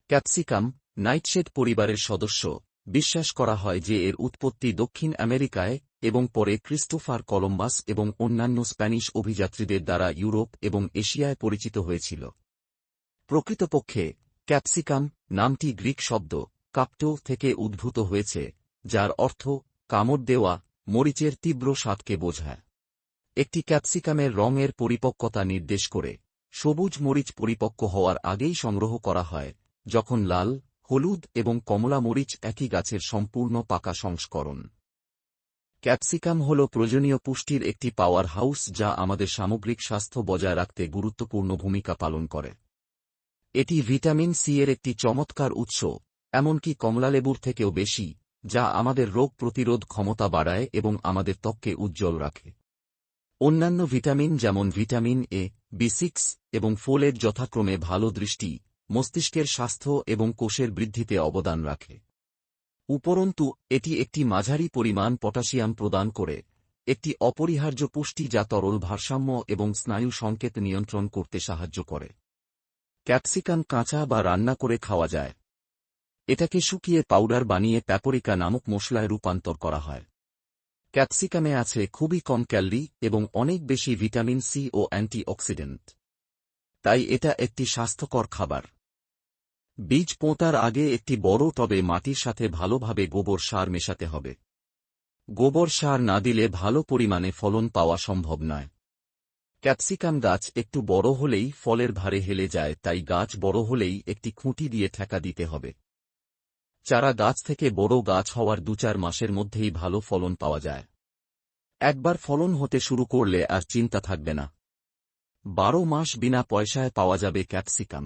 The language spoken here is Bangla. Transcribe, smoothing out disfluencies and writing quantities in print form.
ক্যাপসিকাম নাইটশেড পরিবারের সদস্য। বিশ্বাস করা হয় যে এর উৎপত্তি দক্ষিণ আমেরিকায় এবং পরে ক্রিস্টোফার কলম্বাস এবং অন্যান্য স্প্যানিশ অভিযাত্রীদের দ্বারা ইউরোপ এবং এশিয়ায় পরিচিত হয়েছিল। প্রকৃতপক্ষে ক্যাপসিকাম নামটি গ্রিক শব্দ কাপ্টো থেকে উদ্ভূত হয়েছে, যার অর্থ কামড় দেওয়া, মরিচের তীব্র স্বাদকে বোঝায়। একটি ক্যাপসিকামের রঙের পরিপক্কতা নির্দেশ করে। সবুজ মরিচ পরিপক্ক হওয়ার আগেই সংগ্রহ করা হয়, যখন লাল, হলুদ এবং কমলা মরিচ একই গাছের সম্পূর্ণ পাকা সংস্করণ। ক্যাপসিকাম হল প্রয়োজনীয় পুষ্টির একটি পাওয়ার হাউস যা আমাদের সামগ্রিক স্বাস্থ্য বজায় রাখতে গুরুত্বপূর্ণ ভূমিকা পালন করে। এটি ভিটামিন সি এর একটি চমৎকার উৎস, এমনকি কমলালেবুর থেকেও বেশি, যা আমাদের রোগ প্রতিরোধ ক্ষমতা বাড়ায় এবং আমাদের ত্বককে উজ্জ্বল রাখে। অন্যান্য ভিটামিন যেমন ভিটামিন এ, বি6 এবং ফোলেট যথাক্রমে ভালো দৃষ্টি, মস্তিষ্কের স্বাস্থ্য এবং কোষের বৃদ্ধিতে অবদান রাখে। উপরন্তু এটি একটি মাঝারি পরিমাণ পটাশিয়াম প্রদান করে, একটি অপরিহার্য পুষ্টি যা তরল ভারসাম্য এবং স্নায়ু সংকেত নিয়ন্ত্রণ করতে সাহায্য করে। ক্যাপসিকাম কাঁচা বা রান্না করে খাওয়া যায়। এটাকে শুকিয়ে পাউডার বানিয়ে প্যাপরিকা নামক মশলায় রূপান্তর করা হয়। ক্যাপসিকামে আছে খুবই কম ক্যালোরি এবং অনেক বেশি ভিটামিন সি ও অ্যান্টিঅক্সিডেন্ট। তাই এটা একটি স্বাস্থ্যকর খাবার। বীজ পোঁতার আগে একটি বড় টবে মাটির সাথে ভালোভাবে গোবর সার মেশাতে হবে। গোবর সার না দিলে ভালো পরিমাণে ফলন পাওয়া সম্ভব নয়। ক্যাপসিকাম গাছ একটু বড় হলেই ফলের ভারে হেলে যায়, তাই গাছ বড় হলেই একটি খুঁটি দিয়ে ঠেকা দিতে হবে। চারা গাছ থেকে বড় গাছ হওয়ার 2-4 মাসের মধ্যেই ভালো ফলন পাওয়া যায়। একবার ফলন হতে শুরু করলে আর চিন্তা থাকবে না। 12 মাস বিনা পয়সায় পাওয়া যাবে ক্যাপসিকাম।